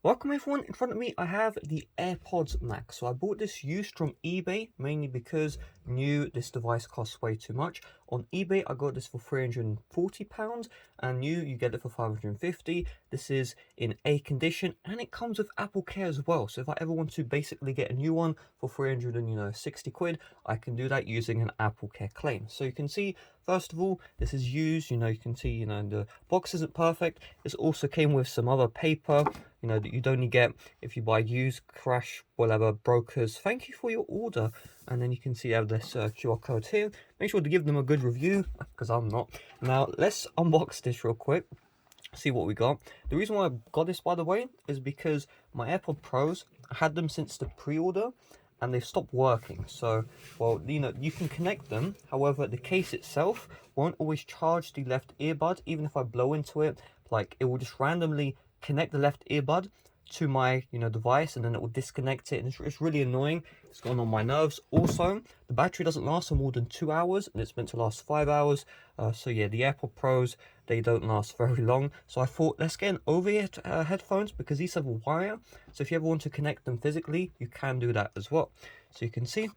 Welcome everyone, in front of me I have the AirPods Max. So I bought this used from eBay, mainly because I knew this device costs way too much. On eBay I got this for £340 and new you get it for 550. This is in A condition and it comes with Apple Care as well. So if I ever want to basically get a new one for 360 quid, I can do that using an Apple Care claim. So you can see, first of all, this is used, you can see, the box isn't perfect. This also came with some other paper, that you'd only get if you buy used, crash, whatever, brokers. Thank you for your order. And then you can see I have this QR code here. Make sure to give them a good review, because I'm not. Now, let's unbox this real quick, see what we got. The reason why I got this, by the way, is because my AirPod Pros, I had them since the pre-order, and they've stopped working. So, well, you can connect them. However, the case itself won't always charge the left earbud. Even if I blow into it, like, it will just randomly connect the left earbud to my device, and then it will disconnect it, and it's really annoying. It's gone on my nerves. Also, the battery doesn't last for more than 2 hours, and it's meant to last 5 hours. So yeah, the AirPod Pros, they don't last very long. So I thought, let's get an over-ear headphones, because these have a wire. So if you ever want to connect them physically, you can do that as well. So you can see,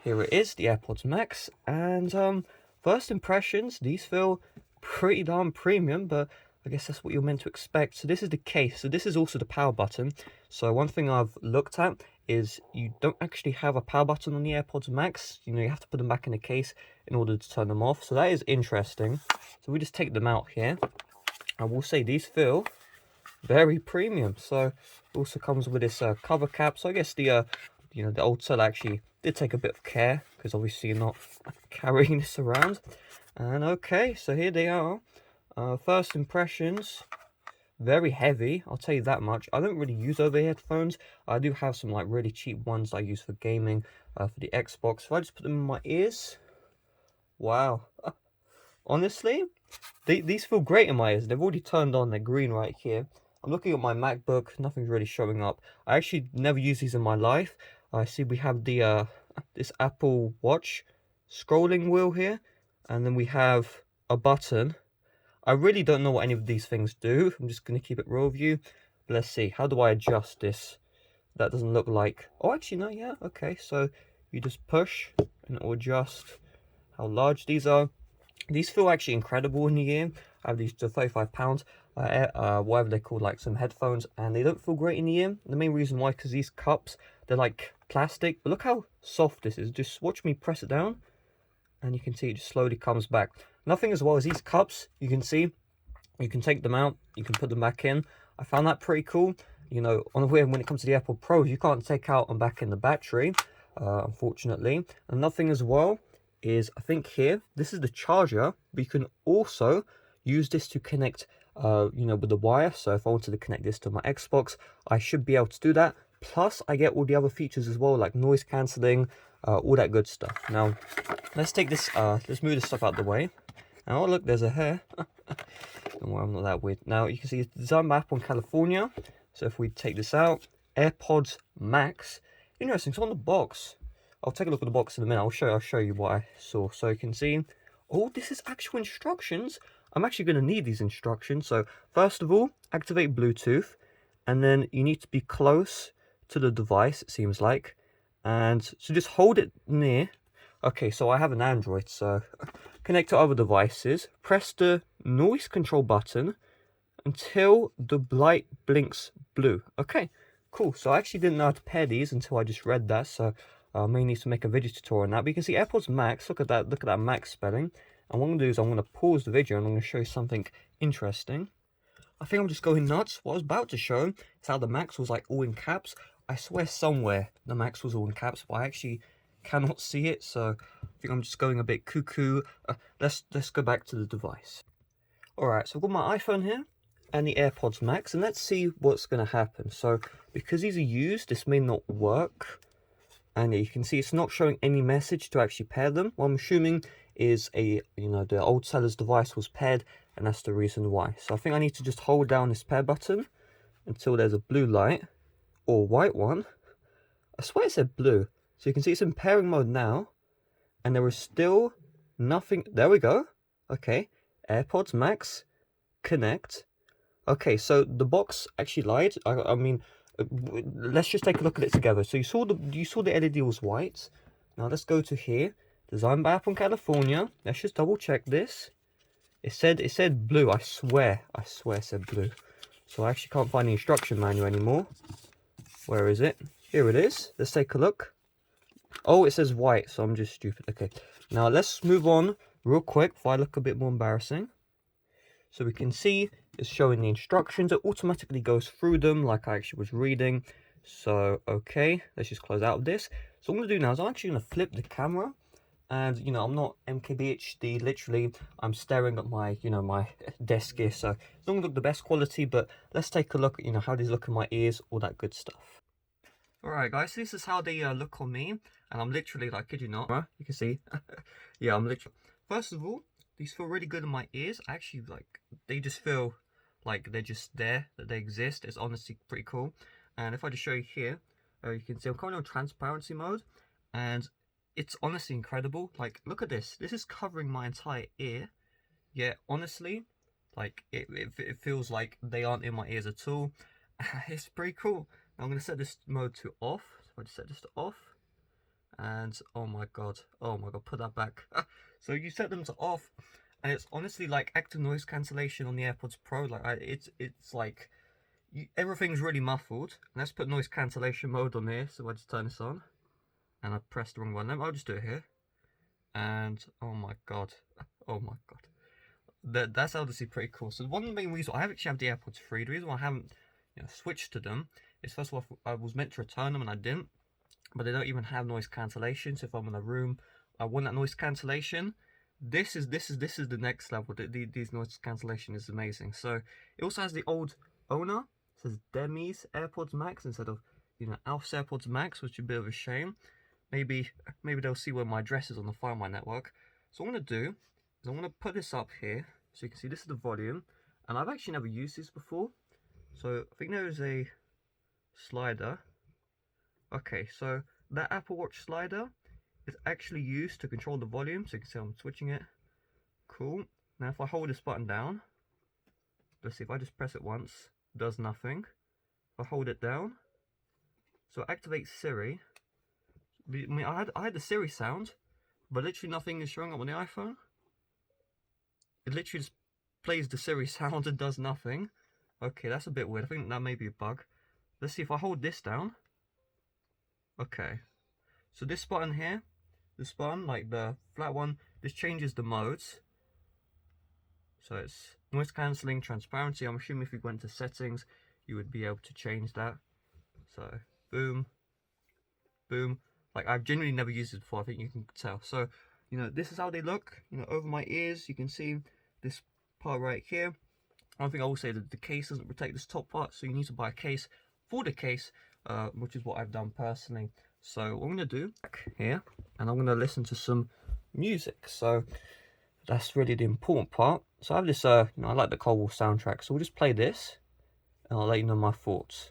here it is, the AirPods Max. And first impressions, these feel pretty darn premium, but I guess that's what you're meant to expect. So this is the case. So this is also the power button. So one thing I've looked at is you don't actually have a power button on the AirPods Max. You have to put them back in the case in order to turn them off. So that is interesting. So we just take them out here. I will say these feel very premium. So it also comes with this cover cap. So I guess the old seller actually did take a bit of care, because obviously you're not carrying this around. And okay, so here they are. First impressions, very heavy, I'll tell you that much. I don't really use over headphones. I do have some like really cheap ones I use for gaming, for the Xbox. So I just put them in my ears. Wow. Honestly, these feel great in my ears. They've already turned on, they're green right here. I'm looking at my MacBook, nothing's really showing up. I actually never use these in my life. I see we have the this Apple Watch scrolling wheel here, and then we have a button. I really don't know what any of these things do. I'm just going to keep it real with you. But let's see. How do I adjust this? That doesn't look like... Oh, actually, no, yeah. Okay, so you just push and it will adjust how large these are. These feel actually incredible in the ear. I have these for £35. Whatever they're called, like some headphones. And they don't feel great in the ear. The main reason why, because these cups, they're like plastic. But look how soft this is. Just watch me press it down. And you can see it just slowly comes back. Nothing as well as these cups, you can see, you can take them out, you can put them back in. I found that pretty cool. On the way, when it comes to the AirPod Pros, you can't take out and back in the battery, unfortunately. And nothing as well is, I think here, this is the charger, but you can also use this to connect, with the wire. So if I wanted to connect this to my Xbox, I should be able to do that. Plus, I get all the other features as well, like noise cancelling, all that good stuff. Now, let's take this, let's move this stuff out of the way. Now, oh look, there's a hair. Don't worry, I'm not that weird. Now, you can see it's designed by Apple in California. So if we take this out, AirPods Max. Interesting, so on the box, I'll take a look at the box in a minute. I'll show you what I saw. So you can see, oh, this is actual instructions. I'm actually going to need these instructions. So first of all, activate Bluetooth. And then you need to be close to the device, it seems like. And so just hold it near. Okay, so I have an Android, so connect to other devices. Press the noise control button until the light blinks blue. Okay, cool. So I actually didn't know how to pair these until I just read that. So I may need to make a video tutorial on that. But you can see AirPods Max. Look at that Max spelling. And what I'm going to do is I'm going to pause the video and I'm going to show you something interesting. I think I'm just going nuts. What I was about to show is how the Max was like all in caps. I swear somewhere the Max was all in caps, but I actually cannot see it, so I think I'm just going a bit cuckoo. Let's go back to the device. Alright, so I've got my iPhone here and the AirPods Max, and let's see what's going to happen. So because these are used, this may not work, and you can see it's not showing any message to actually pair them. What I'm assuming is the old seller's device was paired, and that's the reason why. So I think I need to just hold down this pair button until there's a blue light or white one. I swear it said blue. So you can see it's in pairing mode now, and there is still nothing. There we go. Okay, AirPods Max, connect. Okay, so the box actually lied. I mean, let's just take a look at it together. So you saw the LED was white. Now let's go to here. Designed by Apple in California. Let's just double check this. It said blue. I swear it said blue. So I actually can't find the instruction manual anymore. Where is it? Here it is. Let's take a look. Oh, it says white, so I'm just stupid. Okay, now let's move on real quick before I look a bit more embarrassing. So we can see it's showing the instructions. It automatically goes through them like I actually was reading. So, okay, let's just close out of this. So what I'm going to do now is I'm actually going to flip the camera. And, you know, I'm not MKBHD, literally, I'm staring at my, you know, my desk here. So it's not going to look the best quality, but let's take a look at, you know, how these look in my ears, all that good stuff. Alright guys, so this is how they look on me. And I'm literally, like, kid you not, you can see. Yeah, I'm literally, first of all, these feel really good in my ears. Actually, like, they just feel like they're just there, that they exist. It's honestly pretty cool. And if I just show you here, you can see I'm currently on transparency mode. And it's honestly incredible. Like, look at this. This is covering my entire ear. Yeah, honestly, like, it feels like they aren't in my ears at all. It's pretty cool. Now I'm going to set this mode to off. So I just set this to off. And oh my god, put that back. So you set them to off, and it's honestly like active noise cancellation on the AirPods Pro. Like it's like everything's really muffled. Let's put noise cancellation mode on here. So I just turn this on, and I pressed the wrong one. I'll just do it here, and oh my god, that's obviously pretty cool. So one of the main reasons I actually have the AirPods 3, the reason why I haven't switched to them is, first of all, I was meant to return them and I didn't. But they don't even have noise cancellation. So if I'm in a room, I want that noise cancellation. This is the next level. These noise cancellation is amazing. So it also has the old owner. It says Demi's AirPods Max instead of, you know, Alf's AirPods Max, which is a bit of a shame. Maybe they'll see where my address is on the Find My network. So what I'm gonna do is I'm gonna put this up here so you can see this is the volume. And I've actually never used this before. So I think there is a slider. Okay, so that Apple Watch slider is actually used to control the volume, so you can see I'm switching it. Cool. Now if I hold this button down, let's see, if I just press it once, it does nothing. If I hold it down, so it activates Siri. I mean, I had the Siri sound, but literally nothing is showing up on the iPhone. It literally just plays the Siri sound and does nothing. Okay, that's a bit weird. I think that may be a bug. Let's see, if I hold this down. Okay, so this button here, this button, like the flat one, this changes the modes. So it's noise cancelling, transparency. I'm assuming if you went to settings, you would be able to change that. So boom, boom. Like, I've genuinely never used it before, I think you can tell. So, you know, this is how they look, you know, over my ears. You can see this part right here. One thing I will say, that the case doesn't protect this top part, so you need to buy a case for the case. Which is what I've done personally. So what I'm going to do here, and I'm going to listen to some music. So that's really the important part. So I have this, you know, I like the Cold War soundtrack. So we'll just play this, and I'll let you know my thoughts.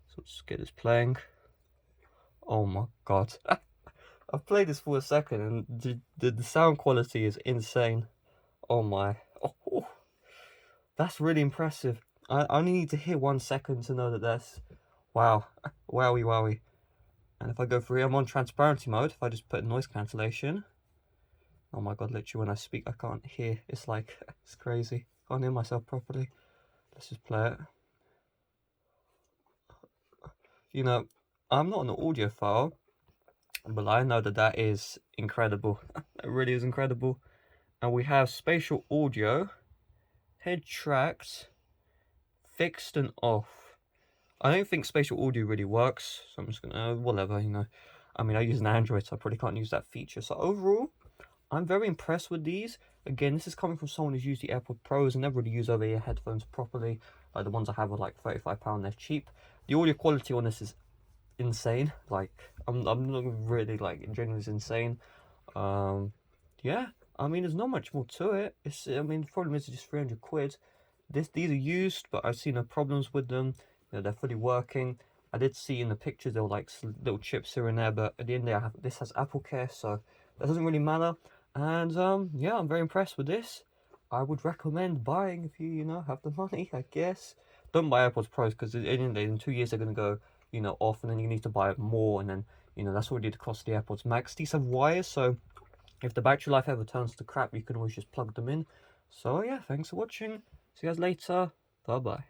So let's get this playing. Oh my god. I've played this for a second, and the sound quality is insane. Oh my. Oh, that's really impressive. I only need to hear 1 second to know that that's... Wow, wowie. And if I go through here, I'm on transparency mode. If I just put noise cancellation, oh my god, literally when I speak, I can't hear. It's like, it's crazy. I can't hear myself properly. Let's just play it. You know, I'm not an audiophile, but I know that that is incredible. It really is incredible. And we have spatial audio, head tracks, fixed and off. I don't think spatial audio really works, so I'm just gonna, whatever, you know. I mean, I use an Android, so I probably can't use that feature. So overall, I'm very impressed with these. Again, this is coming from someone who's used the AirPods Pros and never really used over-ear headphones properly. Like the ones I have are like £35, they're cheap. The audio quality on this is insane. Like, I'm not really, like, genuinely is insane. Yeah, I mean, there's not much more to it. I mean, the problem is it's just 300 quid. These are used, but I've seen no problems with them. You know, they're fully working. I did see in the pictures there were like little chips here and there, but at the end of the day, this has Apple Care, so that doesn't really matter. And yeah, I'm very impressed with this. I would recommend buying if you, have the money, I guess. Don't buy AirPods Pros because in 2 years they're going to go, off, and then you need to buy more, and then, that's already the cost of the AirPods Max. These have wires, so if the battery life ever turns to crap, you can always just plug them in. So yeah, thanks for watching. See you guys later. Bye bye.